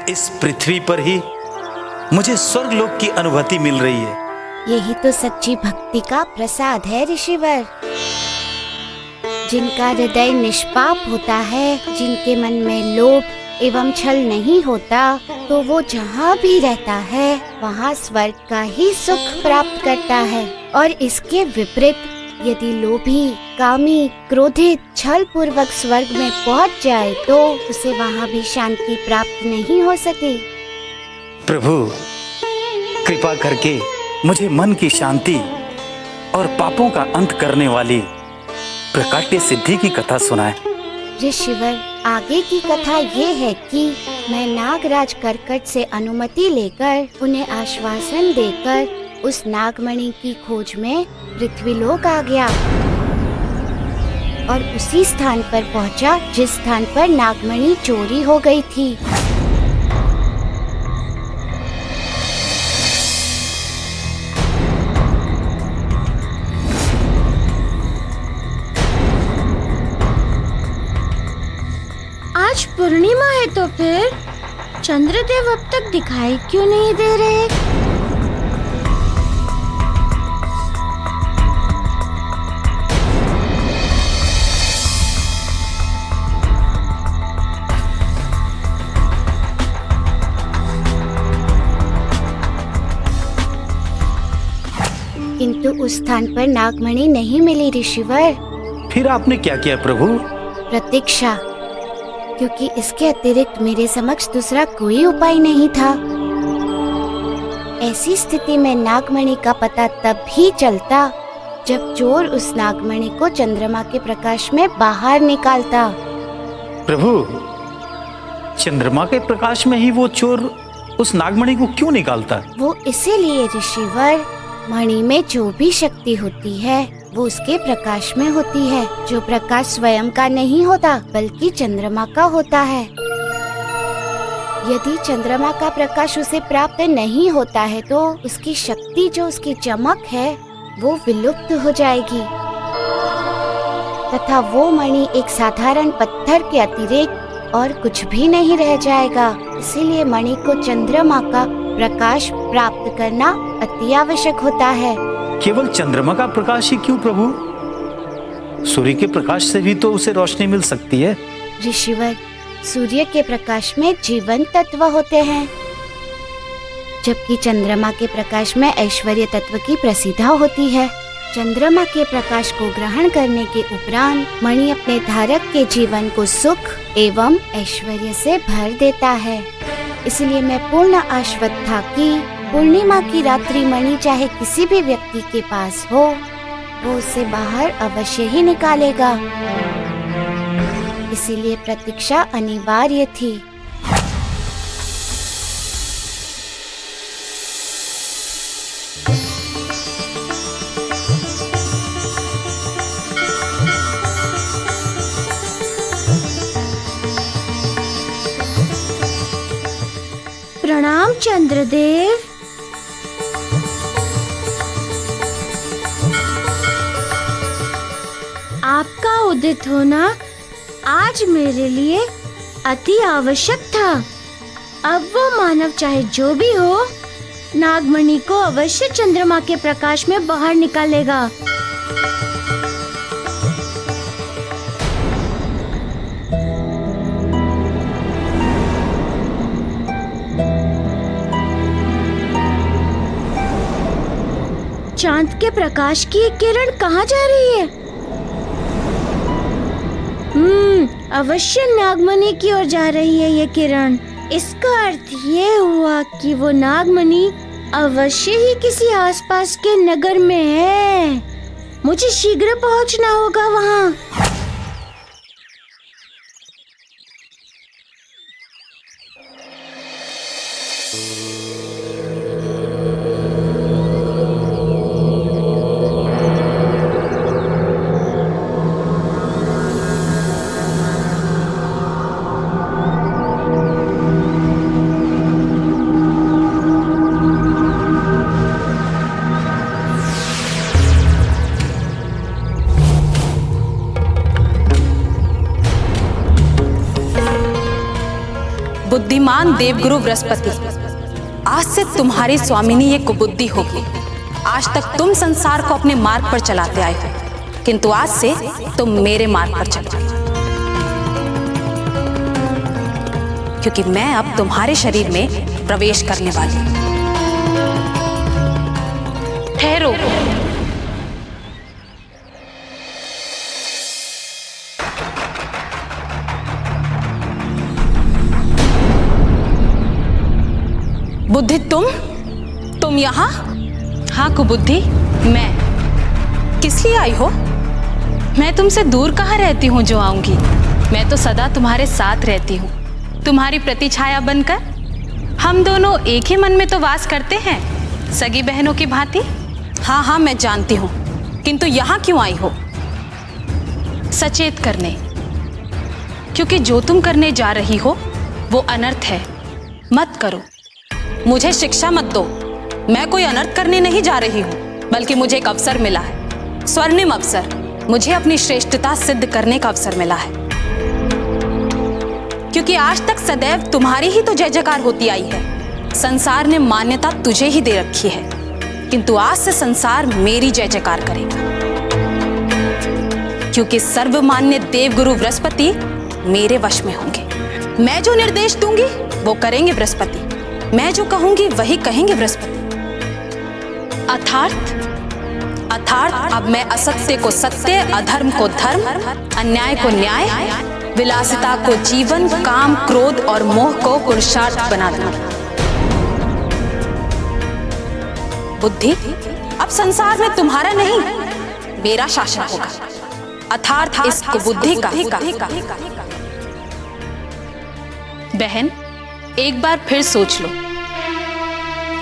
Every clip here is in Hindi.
इस पृथ्वी पर ही मुझे स्वर्गलोक की अनुभूति मिल रही है। यही तो सच्ची भक्ति का प्रसाद है ऋषिवर। जिनका हृदय निष्पाप होता है, जिनके मन में लोभ एवं छल नहीं होता, तो वो जहाँ भी रहता है वहाँ स्वर्ग का ही सुख प्राप्त करता है। और इसके विपरीत यदि लोभी, कामी, क्रोधित, छल पूर्वक स्वर्ग में पहुँच जाए तो उसे वहाँ भी शांति प्राप्त नहीं हो सके। प्रभु, कृपा करके मुझे मन की शांति और पापों का अंत करने वाली प्रकाट्य सिद्धि की कथा सुनाए। ऋषिवर, आगे की कथा ये है कि मैं नागराज कर्कट से अनुमति लेकर उन्हें आश्वासन देकर उस नागमणि की खोज में पृथ्वीलोक आ गया और उसी स्थान पर पहुंचा जिस स्थान पर नागमणि चोरी हो गई थी। आज पूर्णिमा है तो फिर चंद्रदेव अब तक दिखाई क्यों नहीं दे रहे? किंतु उस स्थान पर नागमणि नहीं मिली ऋषिवर। फिर आपने क्या किया प्रभु? प्रतीक्षा, क्योंकि इसके अतिरिक्त मेरे समक्ष दूसरा कोई उपाय नहीं था। ऐसी स्थिति में नागमणि का पता तब ही चलता जब चोर उस नागमणि को चंद्रमा के प्रकाश में बाहर निकालता। प्रभु, चंद्रमा के प्रकाश में ही वो चोर उस नागमणि को क्यों निकालता? वो इसीलिए ऋषिवर, मणि में जो भी शक्ति होती है वो उसके प्रकाश में होती है, जो प्रकाश स्वयं का नहीं होता बल्कि चंद्रमा का होता है। यदि चंद्रमा का प्रकाश उसे प्राप्त नहीं होता है तो उसकी शक्ति, जो उसकी चमक है, वो विलुप्त हो जाएगी तथा वो मणि एक साधारण पत्थर के अतिरिक्त और कुछ भी नहीं रह जाएगा। इसीलिए मणि को चंद्रमा का प्रकाश प्राप्त करना अति आवश्यक होता है। केवल चंद्रमा का प्रकाश ही क्यों प्रभु? सूर्य के प्रकाश से भी तो उसे रोशनी मिल सकती है। ऋषिवर, सूर्य के प्रकाश में जीवन तत्व होते हैं, जबकि चंद्रमा के प्रकाश में ऐश्वर्य तत्व की प्रसिद्धा होती है। चंद्रमा के प्रकाश को ग्रहण करने के उपरांत मणि अपने धारक के जीवन को सुख एवं ऐश्वर्य से भर देता है। इसलिए मैं पूर्ण आश्वस्त था कि पूर्णिमा की रात्रि मणि चाहे किसी भी व्यक्ति के पास हो, वो उसे बाहर अवश्य ही निकालेगा। इसीलिए प्रतीक्षा अनिवार्य थी। प्रणाम चंद्रदेव। आपका उदित होना आज मेरे लिए अति आवश्यक था। अब वो मानव चाहे जो भी हो, नागमणि को अवश्य चंद्रमा के प्रकाश में बाहर निकालेगा। चांद के प्रकाश की एक किरण कहाँ जा रही है? अवश्य नागमणि की ओर जा रही है ये किरण। इसका अर्थ ये हुआ कि वो नागमणि अवश्य ही किसी आसपास के नगर में है। मुझे शीघ्र पहुंचना होगा वहाँ। बुद्धिमान देवगुरु बृहस्पति, आज से तुम्हारी स्वामिनी ये कुबुद्धि होगी। आज तक तुम संसार को अपने मार्ग पर चलाते आए हो, किंतु आज से तुम मेरे मार्ग पर चलो, क्योंकि मैं अब तुम्हारे शरीर में प्रवेश करने वाली हूं। ठहरो। बुद्धि, तुम यहाँ? हाँ कुबुद्धि, मैं। किस लिए आई हो? मैं तुमसे दूर कहाँ रहती हूँ जो आऊंगी? मैं तो सदा तुम्हारे साथ रहती हूँ, तुम्हारी प्रतिछाया बनकर। हम दोनों एक ही मन में तो वास करते हैं, सगी बहनों की भांति। हाँ हाँ, मैं जानती हूँ, किंतु यहाँ क्यों आई हो? सचेत करने, क्योंकि जो तुम करने जा रही हो वो अनर्थ है। मत करो। मुझे शिक्षा मत दो। मैं कोई अनर्थ करने नहीं जा रही हूँ, बल्कि मुझे एक अवसर मिला है, स्वर्णिम अवसर। मुझे अपनी श्रेष्ठता सिद्ध करने का अवसर मिला है, क्योंकि आज तक सदैव तुम्हारी ही तो जय जयकार होती आई है। संसार ने मान्यता तुझे ही दे रखी है, किंतु आज से संसार मेरी जय जयकार करेगा, क्योंकि सर्वमान्य देवगुरु बृहस्पति मेरे वश में होंगे। मैं जो निर्देश दूंगी वो करेंगे बृहस्पति, मैं जो कहूंगी वही कहेंगे बृहस्पति। अर्थात अब मैं असत्य को सत्य, अधर्म को धर्म, अन्याय को न्याय, विलासिता को जीवन, काम, क्रोध और मोह को पुरुषार्थ बना दूंगी। बुद्धि, अब संसार में तुम्हारा नहीं मेरा शासन होगा, अर्थात इस कुबुद्धि का। बहन, एक बार फिर सोच लो,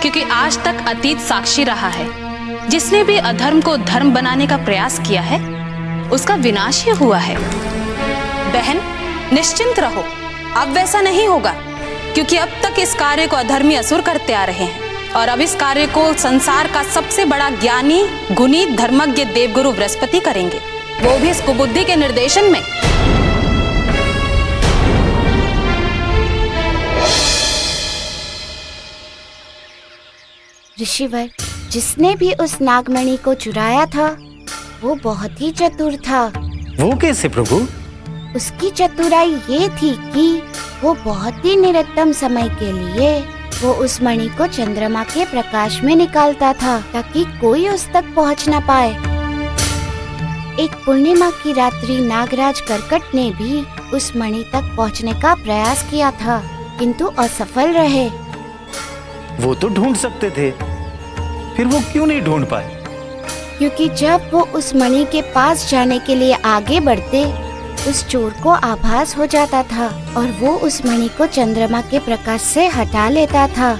क्योंकि आज तक अतीत साक्षी रहा है। जिसने भी अधर्म को धर्म बनाने का प्रयास किया है उसका विनाश ही हुआ है। बहन, निश्चिंत रहो, अब वैसा नहीं होगा, क्योंकि अब तक इस कार्य को अधर्मी असुर करते आ रहे हैं, और अब इस कार्य को संसार का सबसे बड़ा ज्ञानी, गुणी, धर्मज्ञ देवगुरु बृहस्पति करेंगे, वो भी इस कुबुद्धि के निर्देशन में। ऋषिवर, जिसने भी उस नागमणि को चुराया था वो बहुत ही चतुर था। वो कैसे प्रभु? उसकी चतुराई ये थी कि वो बहुत ही निरतम समय के लिए वो उस मणि को चंद्रमा के प्रकाश में निकालता था, ताकि कोई उस तक पहुंच न पाए। एक पूर्णिमा की रात्रि नागराज कर्कट ने भी उस मणि तक पहुंचने का प्रयास किया था, किंतु असफल रहे। वो तो ढूंढ सकते थे, फिर वो क्यों नहीं ढूंढ पाए? क्योंकि जब वो उस मणि के पास जाने के लिए आगे बढ़ते, उस चोर को आभास हो जाता था और वो उस मणि को चंद्रमा के प्रकाश से हटा लेता था,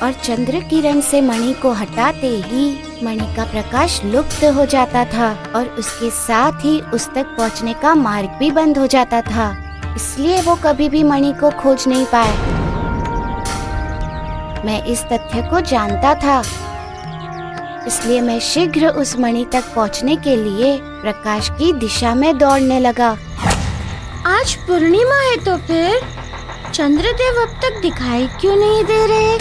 और चंद्र किरण से मणि को हटाते ही मणि का प्रकाश लुप्त हो जाता था, और उसके साथ ही उस तक पहुंचने का मार्ग भी बंद हो जाता था। इसलिए वो कभी भी मणि को खोज नहीं पाए। मैं इस तथ्य को जानता था, इसलिए मैं शीघ्र उस मणि तक पहुंचने के लिए प्रकाश की दिशा में दौड़ने लगा। आज पूर्णिमा है तो फिर चंद्रदेव अब तक दिखाई क्यों नहीं दे रहे?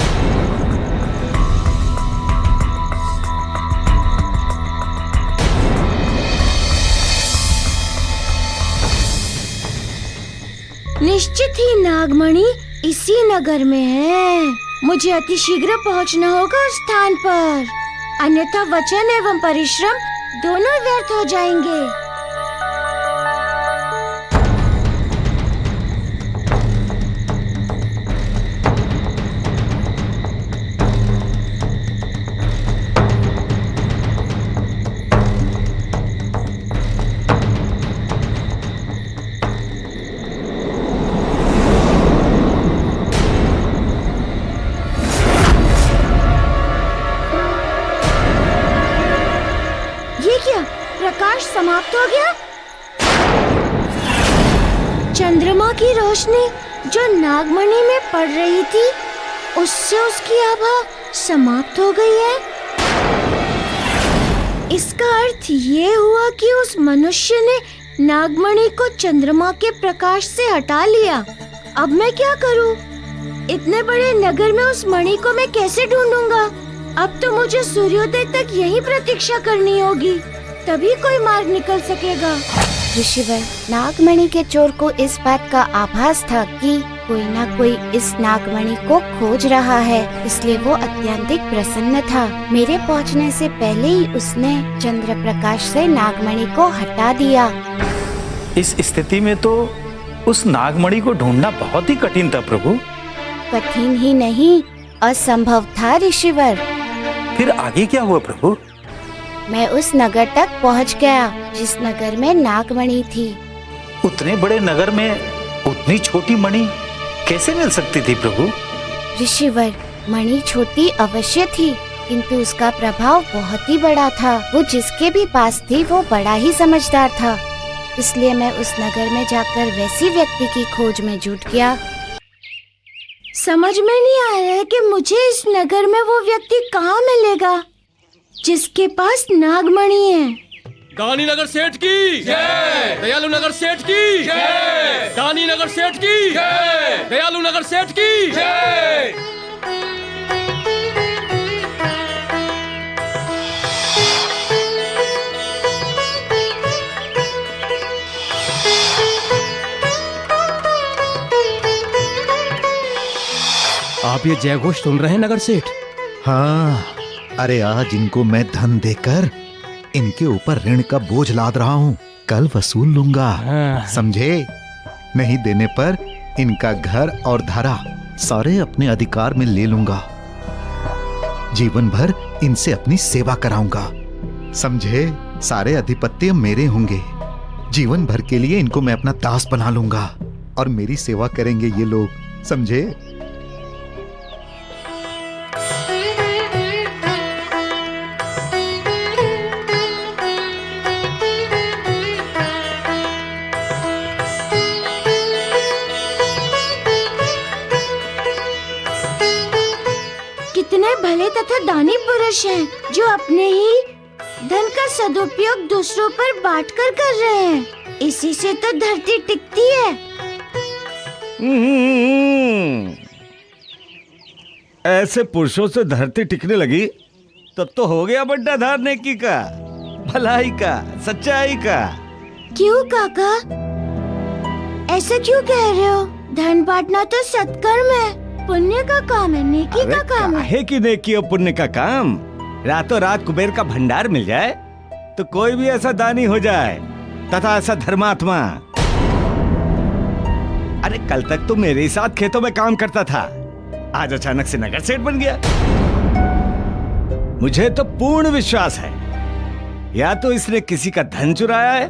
निश्चित ही नागमणि इसी नगर में है। मुझे अति शीघ्र पहुंचना होगा उस स्थान पर, अन्यथा वचन एवं परिश्रम दोनों व्यर्थ हो जाएंगे। प्रकाश समाप्त हो गया। चंद्रमा की रोशनी जो नागमणि में पड़ रही थी उससे उसकी आभा समाप्त हो गई है। इसका अर्थ ये हुआ कि उस मनुष्य ने नागमणि को चंद्रमा के प्रकाश से हटा लिया अब मैं क्या करूं? इतने बड़े नगर में उस मणि को मैं कैसे ढूंढूंगा? अब तो मुझे सूर्योदय तक यही प्रतीक्षा करनी होगी, तभी कोई मार्ग निकल सकेगा। ऋषिवर, नागमणि के चोर को इस बात का आभास था कि कोई ना कोई इस नागमणि को खोज रहा है, इसलिए वो अत्यंतिक प्रसन्न था। मेरे पहुंचने से पहले ही उसने चंद्र प्रकाश से नागमणि को हटा दिया। इस स्थिति में तो उस नागमणि को ढूंढना बहुत ही कठिन था प्रभु। कठिन ही नहीं, असंभव था ऋषिवर। फिर आगे क्या हुआ प्रभु? मैं उस नगर तक पहुंच गया जिस नगर में नागमणि थी। उतने बड़े नगर में उतनी छोटी मणि कैसे मिल सकती थी प्रभु? ऋषिवर, मणि छोटी अवश्य थी, किंतु उसका प्रभाव बहुत ही बड़ा था। वो जिसके भी पास थी वो बड़ा ही समझदार था, इसलिए मैं उस नगर में जाकर वैसी व्यक्ति की खोज में जुट गया। समझ में नहीं आ रहा है कि मुझे इस नगर में वो व्यक्ति कहाँ मिलेगा जिसके पास नागमणि है। दानी नगर सेठ की जय, दयालु नगर सेठ की जय, दानी नगर सेठ की जय, दयालु नगर सेठ की जय। आप ये जय घोष सुन रहे हैं नगर सेठ? हाँ, अरे आज इनको मैं धन देकर इनके ऊपर ऋण का बोझ लाद रहा हूँ, कल वसूल लूंगा, समझे? नहीं देने पर इनका घर और धरा सारे अपने अधिकार में ले लूंगा। जीवन भर इनसे अपनी सेवा कराऊंगा, समझे? सारे अधिपत्य मेरे होंगे। जीवन भर के लिए इनको मैं अपना दास बना लूंगा और मेरी सेवा करेंगे ये लोग, समझे? कितने भले तथा दानी पुरुष हैं जो अपने ही धन का सदुपयोग दूसरों पर बांटकर कर रहे हैं। इसी से तो धरती टिकती है। ऐसे पुरुषों से धरती टिकने लगी तब तो हो गया बड्डा धार नेकी का, भलाई का, सच्चाई का। क्यों काका, ऐसा क्यों कह रहे हो? धन बांटना तो सत्कर्म है, पुण्य का काम है, नेकी का काम है। काहे की नेकी और पुण्य का काम? रातों रात कुबेर का भंडार मिल जाए तो कोई भी ऐसा दानी हो जाए तथा ऐसा धर्मात्मा। अरे कल तक तो मेरे ही साथ खेतों में काम करता था, आज अचानक से नगर सेठ बन गया। मुझे तो पूर्ण विश्वास है या तो इसने किसी का धन चुराया है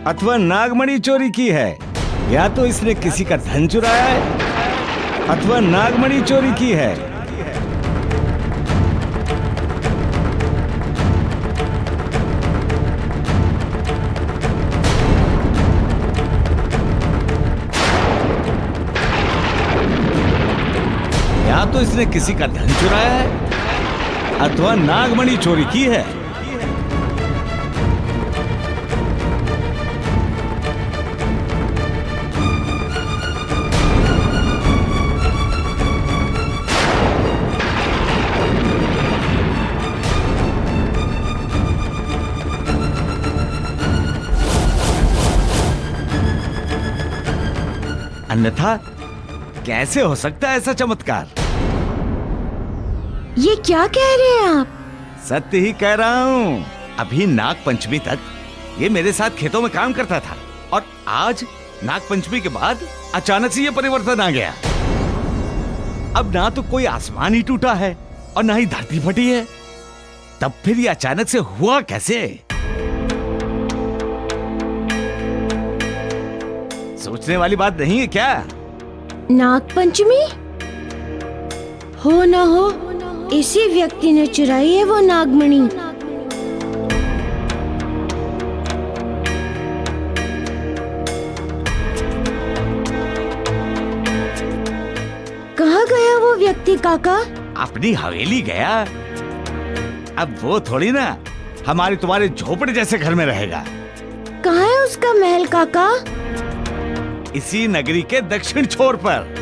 अथवा नागमणि चोरी की है, या तो इसने किसी का धन चुराया है अथवा नागमणि चोरी की है। या तो इसने किसी का धन चुराया है अथवा नागमणि चोरी की है। अन्यथा कैसे हो सकता है ऐसा चमत्कार? ये क्या कह रहे हैं आप? सत्य ही कह रहा हूँ। अभी नाग पंचमी तक ये मेरे साथ खेतों में काम करता था और आज नाग पंचमी के बाद अचानक से ये परिवर्तन आ गया। अब ना तो कोई आसमान ही टूटा है और ना ही धरती फटी है, तब फिर ये अचानक से हुआ कैसे? सोचने वाली बात नहीं है क्या? नाग पंचमी? हो ना हो इसी व्यक्ति ने चुराई है वो नागमणि। कहाँ गया वो व्यक्ति काका? अपनी हवेली गया। अब वो थोड़ी ना हमारे तुम्हारे झोपड़े जैसे घर में रहेगा। कहाँ है उसका महल काका? इसी नगरी के दक्षिण छोर पर।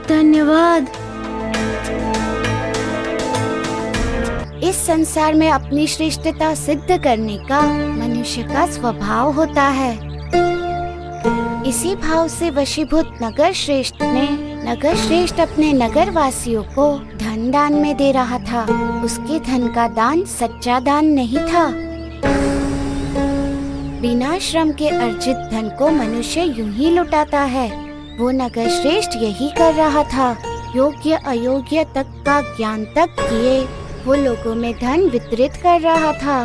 धन्यवाद। इस संसार में अपनी श्रेष्ठता सिद्ध करने का मनुष्य का स्वभाव होता है। इसी भाव से वशीभूत नगर श्रेष्ठ ने नगर श्रेष्ठ अपने नगर वासियों को धन दान में दे रहा था। उसके धन का दान सच्चा दान नहीं था। बिना श्रम के अर्जित धन को मनुष्य यूं ही लुटाता है। वो नगर श्रेष्ठ यही कर रहा था। योग्य अयोग्य तक का ज्ञान तक किए वो लोगों में धन वितरित कर रहा था।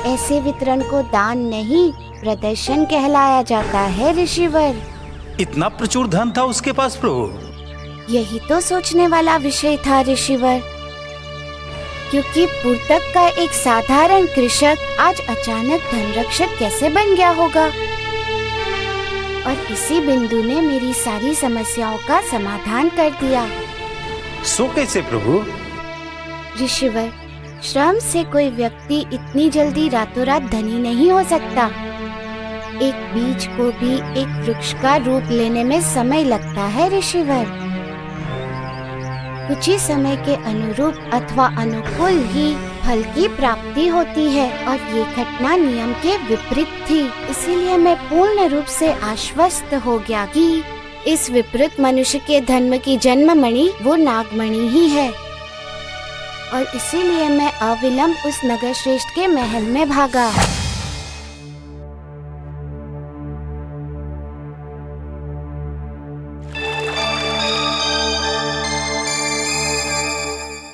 ऐसे वितरण को दान नहीं प्रदर्शन कहलाया जाता है ऋषिवर। इतना प्रचुर धन था उसके पास प्रभु? यही तो सोचने वाला विषय था ऋषिवर, क्योंकि पूर्तक का एक साधारण कृषक आज अचानक धनरक्षक कैसे बन गया होगा। और इसी बिंदु ने मेरी सारी समस्याओं का समाधान कर दिया। सो कैसे प्रभु? ऋषिवर, श्रम से कोई व्यक्ति इतनी जल्दी रातों रात धनी नहीं हो सकता। एक बीज को भी एक वृक्ष का रूप लेने में समय लगता है ऋषिवर। कुछ ही समय के अनुरूप अथवा अनुकूल ही फल की प्राप्ति होती है, और ये घटना नियम के विपरीत थी। इसीलिए मैं पूर्ण रूप से आश्वस्त हो गया कि इस विपरीत मनुष्य के धर्म की जन्ममणि वो नागमणि ही है। और इसीलिए मैं अविलंब उस नगर श्रेष्ठ के महल में भागा।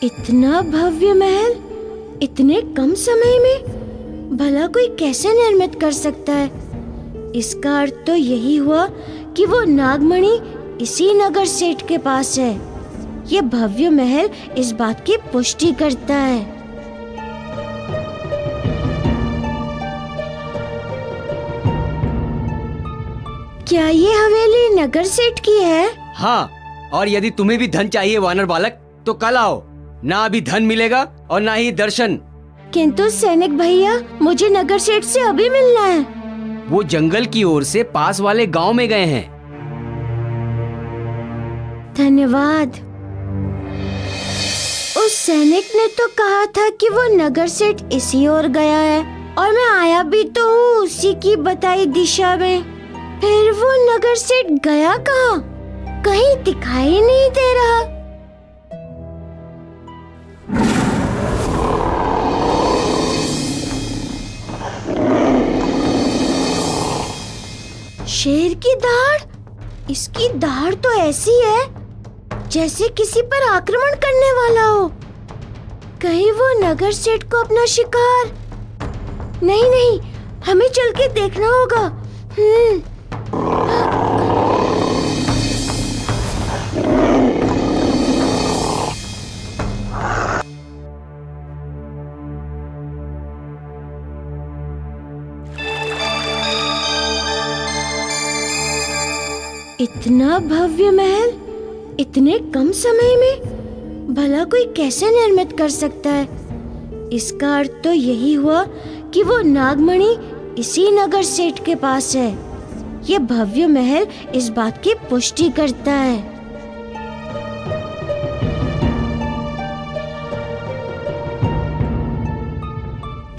इतना भव्य महल इतने कम समय में भला कोई कैसे निर्मित कर सकता है? इसका अर्थ तो यही हुआ कि वो नागमणि इसी नगर सेठ के पास है। ये भव्य महल इस बात की पुष्टि करता है। क्या ये हवेली नगर सेठ की है? हाँ, और यदि तुम्हें भी धन चाहिए वानर बालक तो कल आओ। ना अभी धन मिलेगा और ना ही दर्शन। किंतु सैनिक भैया, मुझे नगर सेठ से अभी मिलना है। वो जंगल की ओर से पास वाले गांव में गए हैं। धन्यवाद। उस सैनिक ने तो कहा था कि वो नगर सेठ इसी ओर गया है, और मैं आया भी तो हूँ उसी की बताई दिशा में। फिर वो नगर सेठ गया कहाँ? कहीं दिखाई नहीं दे रहा। शेर की दाढ़? इसकी दाढ़ तो ऐसी है जैसे किसी पर आक्रमण करने वाला हो। कहीं वो नगर सेठ को अपना शिकार? नहीं नहीं, हमें चल के देखना होगा। इतना भव्य महल इतने कम समय में भला कोई कैसे निर्मित कर सकता है? इसका अर्थ तो यही हुआ कि वो नागमणि इसी नगर सेठ के पास है। ये भव्य महल इस बात की पुष्टि करता है।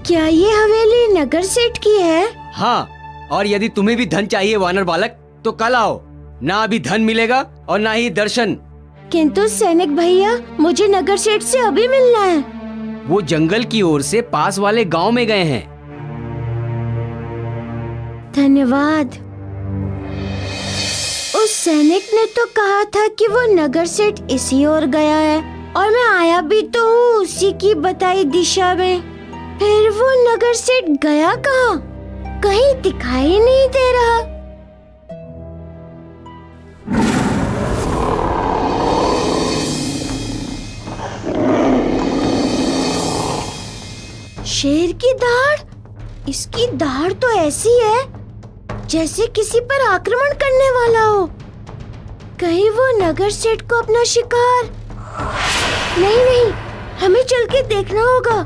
क्या ये हवेली नगर सेठ की है? हाँ, और यदि तुम्हें भी धन चाहिए वानर बालक तो कल आओ। ना अभी धन मिलेगा और ना ही दर्शन। किंतु सैनिक भैया, मुझे नगर सेठ से अभी मिलना है। वो जंगल की ओर से पास वाले गांव में गए हैं। धन्यवाद। उस सैनिक ने तो कहा था कि वो नगर सेठ इसी ओर गया है, और मैं आया भी तो हूँ उसी की बताई दिशा में। फिर वो नगर सेठ गया कहाँ? कहीं दिखाई नहीं दे रहा। शेर की दाढ़? इसकी दाढ़ तो ऐसी है जैसे किसी पर आक्रमण करने वाला हो। कहीं वो नगर सेठ को अपना शिकार? नहीं नहीं, हमें चल के देखना होगा।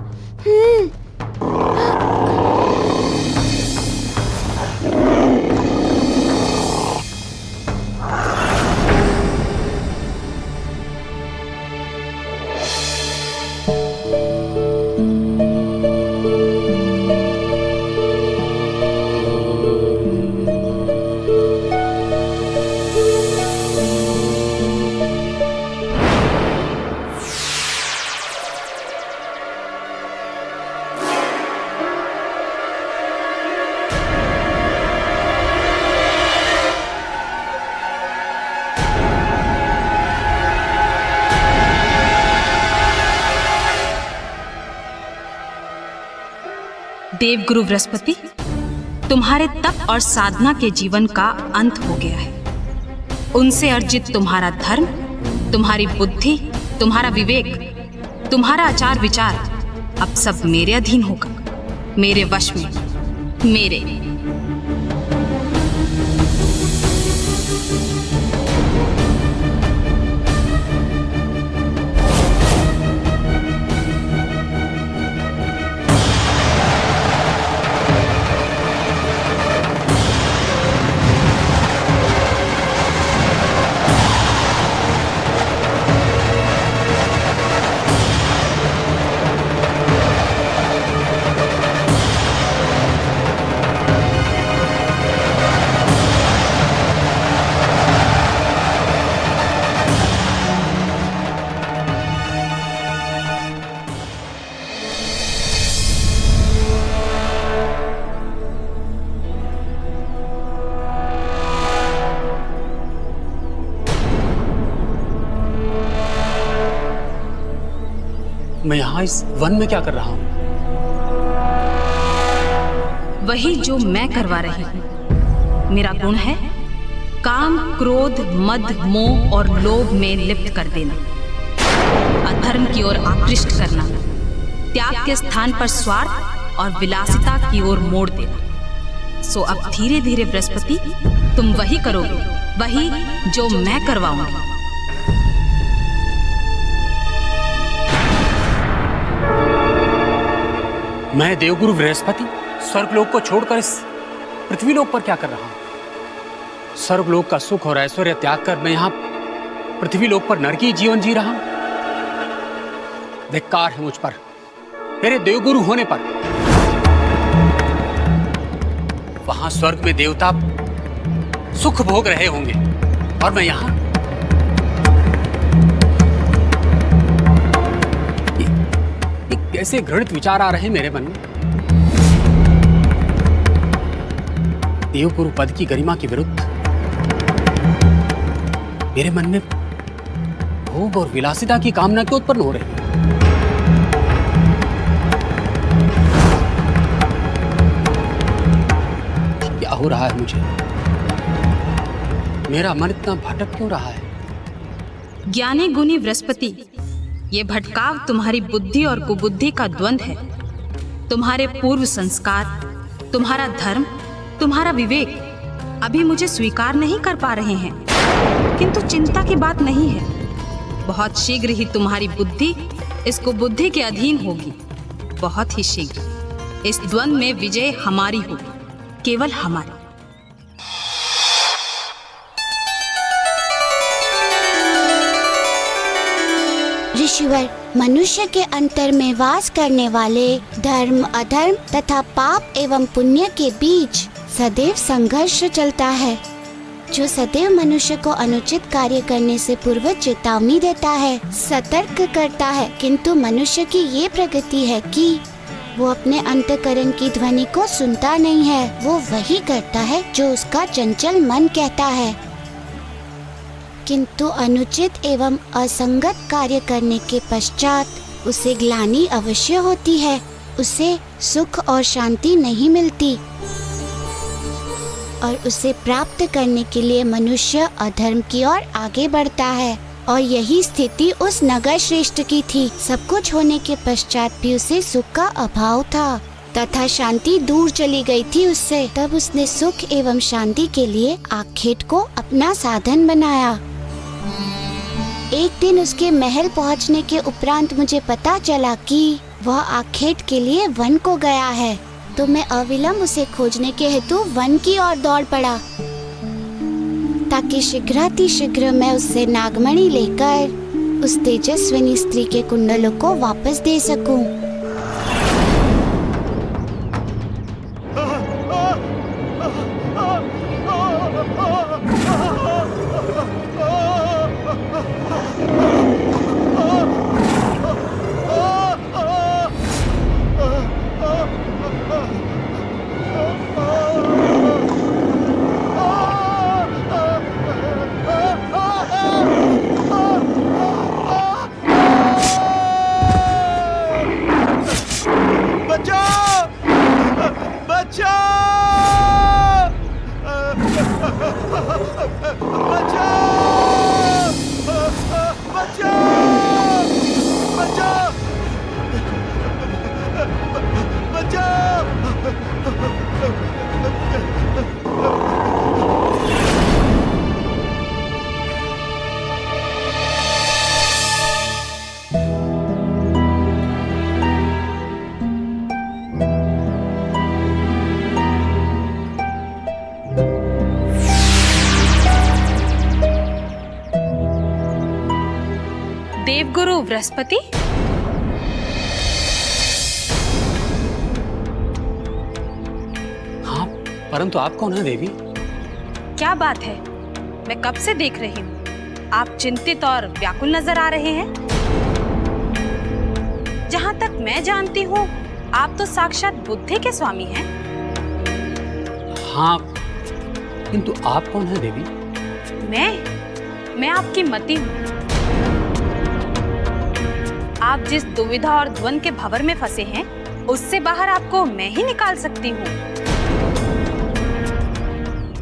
देवगुरु बृहस्पति, तुम्हारे तप और साधना के जीवन का अंत हो गया है। उनसे अर्जित तुम्हारा धर्म, तुम्हारी बुद्धि, तुम्हारा विवेक, तुम्हारा आचार विचार अब सब मेरे अधीन होगा, मेरे वश में, मेरे। मैं यहाँ इस वन में क्या कर रहा हूँ? वही जो मैं करवा रही हूँ। मेरा गुण है काम, क्रोध, मद, मोह और लोभ में लिप्त कर देना, अधर्म की ओर आकृष्ट करना, त्याग के स्थान पर स्वार्थ और विलासिता की ओर मोड़ देना। सो अब धीरे धीरे बृहस्पति तुम वही करोगे, वही जो मैं करवाऊंगी। मैं देवगुरु बृहस्पति स्वर्गलोक को छोड़कर इस पृथ्वीलोक पर क्या कर रहा हूँ? स्वर्गलोक का सुख और ऐश्वर्य त्याग कर मैं यहाँ पृथ्वीलोक पर नरकी जीवन जी रहा हूँ। धिक्कार है मुझ पर, मेरे देवगुरु होने पर। वहां स्वर्ग में देवता सुख भोग रहे होंगे और मैं यहाँ कैसे घृणित विचार आ रहे मेरे मन में। देवगुरु पद की गरिमा के विरुद्ध मेरे मन में भोग और विलासिता की कामना क्यों उत्पन्न हो रही है? क्या हो रहा है मुझे? मेरा मन इतना भटक क्यों रहा है? ज्ञानी गुणी बृहस्पति, ये भटकाव तुम्हारी बुद्धि और कुबुद्धि का द्वंद है। तुम्हारे पूर्व संस्कार, तुम्हारा धर्म, तुम्हारा विवेक अभी मुझे स्वीकार नहीं कर पा रहे हैं, किंतु चिंता की बात नहीं है। बहुत शीघ्र ही तुम्हारी बुद्धि इस कुबुद्धि के अधीन होगी। बहुत ही शीघ्र इस द्वंद में विजय हमारी होगी, केवल हमारी। ऋषिवर, मनुष्य के अंतर में वास करने वाले धर्म, अधर्म तथा पाप एवं पुण्य के बीच सदैव संघर्ष चलता है, जो सदैव मनुष्य को अनुचित कार्य करने से पूर्व चेतावनी देता है, सतर्क करता है। किंतु मनुष्य की ये प्रगति है कि वो अपने अंतःकरण की ध्वनि को सुनता नहीं है। वो वही करता है जो उसका चंचल मन कहता है। किंतु अनुचित एवं असंगत कार्य करने के पश्चात उसे ग्लानि अवश्य होती है। उसे सुख और शांति नहीं मिलती और उसे प्राप्त करने के लिए मनुष्य अधर्म की ओर आगे बढ़ता है। और यही स्थिति उस नगर श्रेष्ठ की थी। सब कुछ होने के पश्चात भी उसे सुख का अभाव था तथा शांति दूर चली गई थी उससे। तब उसने सुख एवं शांति के लिए आखेट को अपना साधन बनाया। एक दिन उसके महल पहुंचने के उपरांत मुझे पता चला कि वह आखेट के लिए वन को गया है, तो मैं अविलंब उसे खोजने के हेतु वन की ओर दौड़ पड़ा, ताकि शीघ्रातिशीघ्र मैं उससे नागमणि लेकर उस तेजस्विनी स्त्री के कुंडलों को वापस दे सकूं। देवगुरु बृहस्पति? हाँ, परंतु आप कौन है देवी? क्या बात है, मैं कब से देख रही हूँ, आप चिंतित और व्याकुल नजर आ रहे हैं। जहाँ तक मैं जानती हूँ, आप तो साक्षात बुद्धि के स्वामी हैं। हाँ, किंतु आप कौन है देवी? मैं आपकी मति हूँ। आप जिस दुविधा और द्वंद के भंवर में फंसे हैं, उससे बाहर आपको मैं ही निकाल सकती हूँ।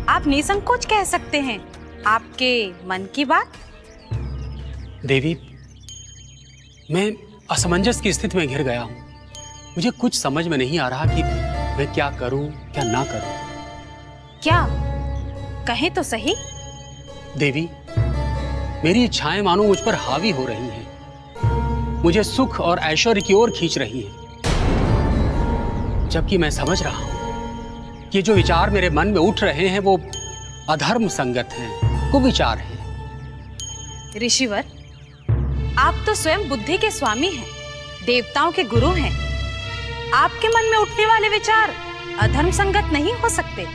आप निसंकोच कह सकते हैं आपके मन की बात। देवी, मैं असमंजस की स्थिति में घिर गया हूँ। मुझे कुछ समझ में नहीं आ रहा कि मैं क्या करूं, क्या ना करूं। क्या कहें तो सही। देवी, मेरी इच्छाएं मानो मुझ पर हावी हो रही हैं। मुझे सुख और ऐश्वर्य की ओर खींच रही हैं। जबकि मैं समझ रहा हूं कि जो विचार मेरे मन में उठ रहे हैं वो अधर्म संगत हैं, कुविचार हैं। ऋषिवर, आप तो स्वयं बुद्धि के स्वामी हैं, देवताओं के गुरु हैं। आपके मन में उठने वाले विचार अधर्म संगत नहीं हो सकते।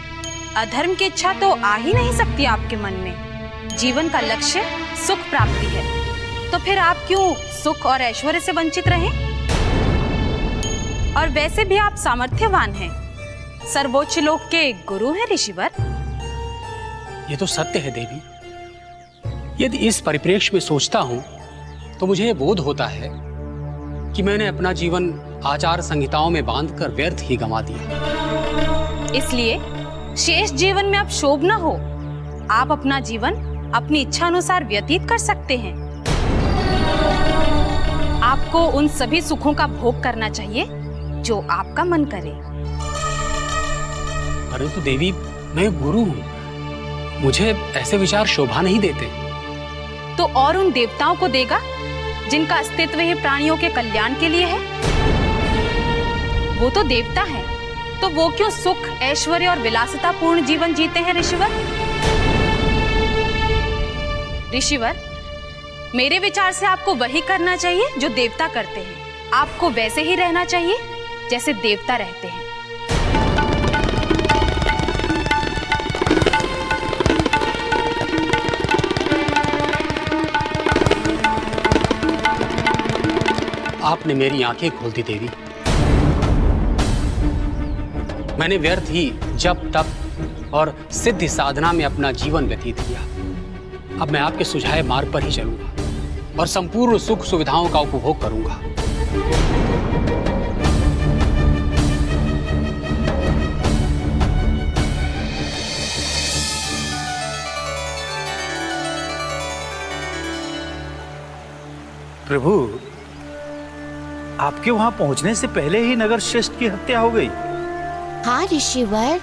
अधर्म की इच्छा तो आ ही नहीं सकती आपके मन में। जीवन का लक्ष्य सुख प्राप्ति है, तो फिर आप क्यों सुख और ऐश्वर्य से वंचित रहें? और वैसे भी आप सामर्थ्यवान हैं, सर्वोच्च लोक के गुरु हैं ऋषिवर। ये तो सत्य है देवी। यदि इस परिप्रेक्ष्य में सोचता हूं तो मुझे यह बोध होता है कि मैंने अपना जीवन आचार संहिताओं में बांधकर व्यर्थ ही गंवा दिया। इसलिए शेष जीवन में अब शोभ न हो। आप अपना जीवन अपनी इच्छा अनुसार व्यतीत कर सकते हैं। आपको उन सभी सुखों का भोग करना चाहिए जो आपका मन करे। परंतु देवी, मैं गुरु हूं, मुझे ऐसे विचार शोभा नहीं देते। तो और उन देवताओं को देगा जिनका अस्तित्व ही प्राणियों के कल्याण के लिए है। वो तो देवता है, तो वो क्यों सुख, ऐश्वर्य और विलासिता पूर्ण जीवन जीते हैं ऋषिवर? ऋषिवर, मेरे विचार से आपको वही करना चाहिए जो देवता करते हैं। आपको वैसे ही रहना चाहिए जैसे देवता रहते हैं। आपने मेरी आंखें खोल दी देवी। मैंने व्यर्थ ही जप तप और सिद्धि साधना में अपना जीवन व्यतीत किया। अब मैं आपके सुझाए मार्ग पर ही चलूंगा और संपूर्ण सुख सुविधाओं का उपभोग करूंगा। प्रभु, आपके वहां पहुंचने से पहले ही नगर श्रेष्ठ की हत्या हो गई। हाँ ऋषिवर।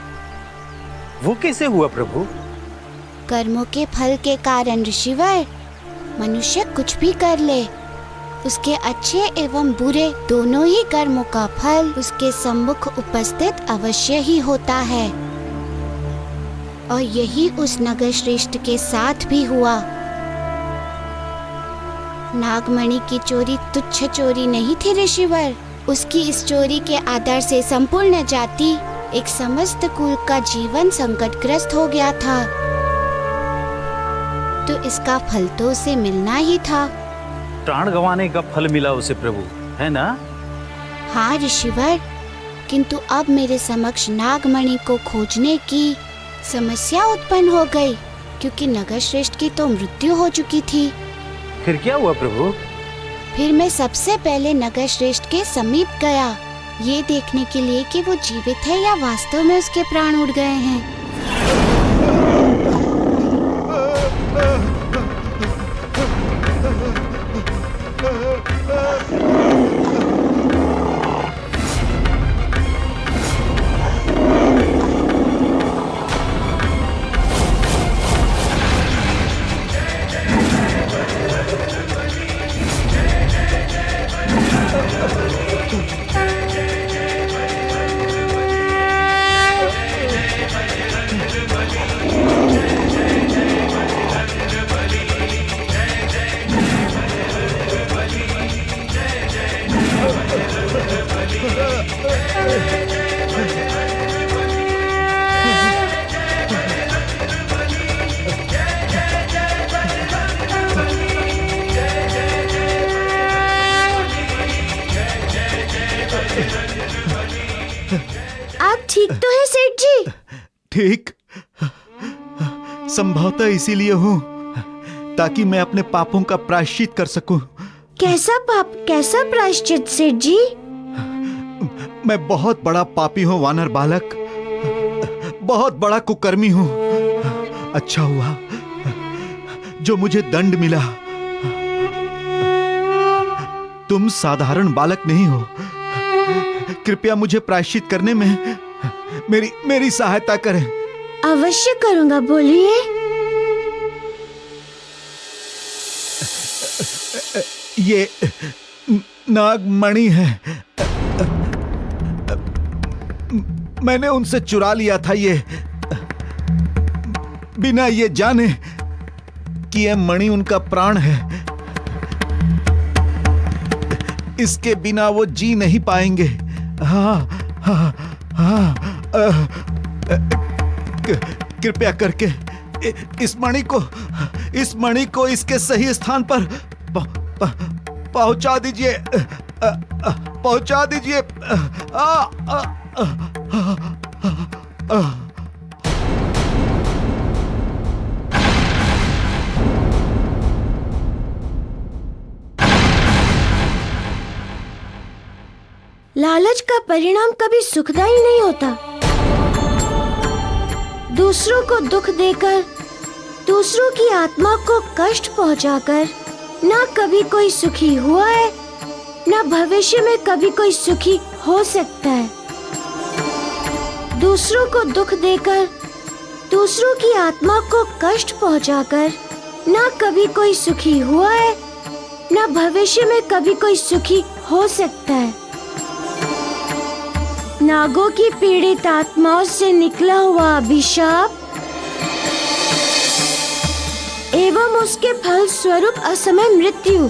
वो कैसे हुआ प्रभु? कर्मों के फल के कारण ऋषिवर। मनुष्य कुछ भी कर ले, उसके अच्छे एवं बुरे दोनों ही कर्मों का फल उसके सम्मुख उपस्थित अवश्य ही होता है। और यही उस नगर श्रेष्ठ के साथ भी हुआ। नागमणि की चोरी तुच्छ चोरी नहीं थी ऋषिवर। उसकी इस चोरी के आधार से संपूर्ण जाति, एक समस्त कुल का जीवन संकटग्रस्त हो गया था। तो इसका फल तो उसे मिलना ही था। प्राण गंवाने का फल मिला उसे प्रभु, है ना? हाँ ऋषिवर, किंतु अब मेरे समक्ष नागमणि को खोजने की समस्या उत्पन्न हो गई, क्योंकि नगर श्रेष्ठ की तो मृत्यु हो चुकी थी। फिर क्या हुआ प्रभु? फिर मैं सबसे पहले नगर श्रेष्ठ के समीप गया, ये देखने के लिए कि वो जीवित है या वास्तव में उसके प्राण उड़ गए हैं। ठीक, संभवतः इसीलिए हूं ताकि मैं अपने पापों का प्रायश्चित कर सकूं। कैसा पाप, कैसा प्रायश्चित सेठ जी? मैं बहुत बड़ा पापी हूं वानर बालक, बहुत बड़ा कुकर्मी हूं। अच्छा हुआ जो मुझे दंड मिला। तुम साधारण बालक नहीं हो, कृपया मुझे प्रायश्चित करने में मेरी सहायता करें। अवश्य करूंगा, बोलिए। ये नागमणि है, मैंने उनसे चुरा लिया था ये, बिना ये जाने कि ये मणि उनका प्राण है। इसके बिना वो जी नहीं पाएंगे। हाँ हाँ हाँ, कृपया करके इस मणि को इसके सही स्थान पर पहुंचा दीजिए, पहुंचा दीजिए। लालच का परिणाम कभी सुखदायी नहीं होता। दूसरों को दुख देकर, दूसरों की आत्मा को कष्ट पहुंचाकर ना कभी कोई सुखी हुआ है, ना भविष्य में कभी कोई सुखी हो सकता है। दूसरों को दुख देकर, दूसरों की आत्मा को कष्ट पहुंचाकर ना कभी कोई सुखी हुआ है, ना भविष्य में कभी कोई सुखी हो सकता है। नागों की पीड़ित आत्माओं से निकला हुआ अभिशाप एवं उसके फल स्वरूप असमय मृत्यु,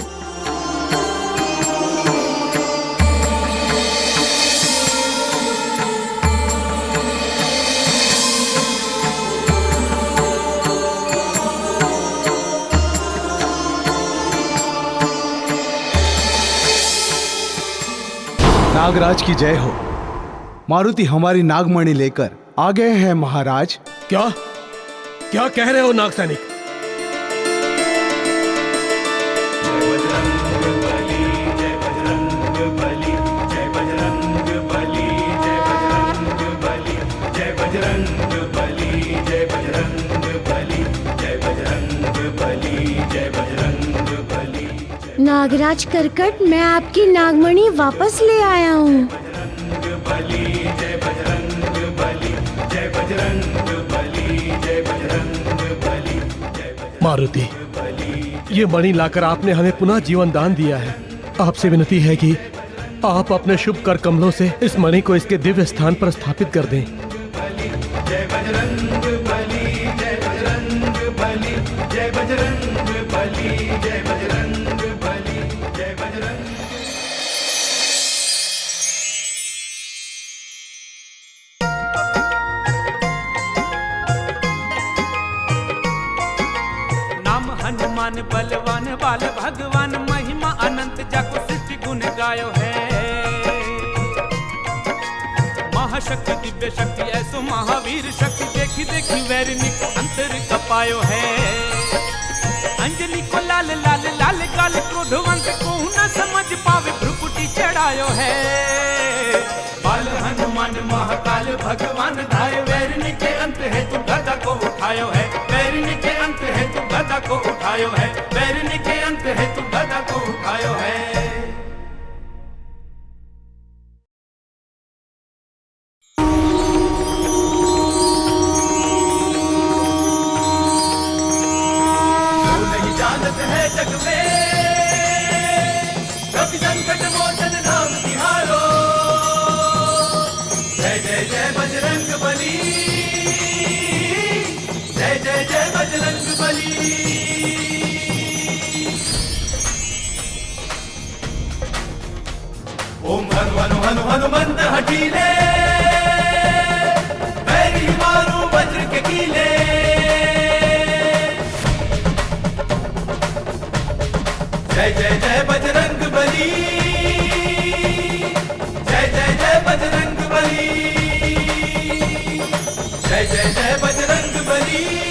नागराज की जय हो। मारुति हमारी नागमणि लेकर आ गए हैं महाराज। क्या क्या कह रहे हो नाग सैनिक? नागराज करकट, मैं आपकी नागमणि वापस ले आया हूँ। मारुति, ये मणि लाकर आपने हमें पुनः जीवन दान दिया है। आपसे विनती है कि आप अपने शुभ कर कमलों से इस मणि को इसके दिव्य स्थान पर स्थापित कर दें। जय बजरंग बली, जय बजरंग बली, जय बजरंग बली, जय बजरंग बली, जय बजरंग। नाम हनुमान बलवान बाल भगवान, महिमा अनंत जग सृष्टि गुण गायो है। महाशक्ति दिव्य शक्ति ऐसो महावीर शक्ति, देखी देखी वैरिनिक अंतर कपायो है। अंजनी को लाल लाल लाल गाल, क्रोधवंत को न समझ पावे भ्रुकुटी चढ़ायो है। बाल हनुमान महाकाल भगवान धाय, वैरिनी के अंत है तू गदा को उठायो है। वैरिनी के अंत है तू गदा को उठायो है। वैरिनी के अंत है तू गदा को उठायो है। ओम हनु हनु हनु हनुमंत हठीले, बैरी मारू वज्र के कीले। जय जय जय बजरंग बली, जय जय जय बजरंग बली, जय जय जय जय बजरंग बली।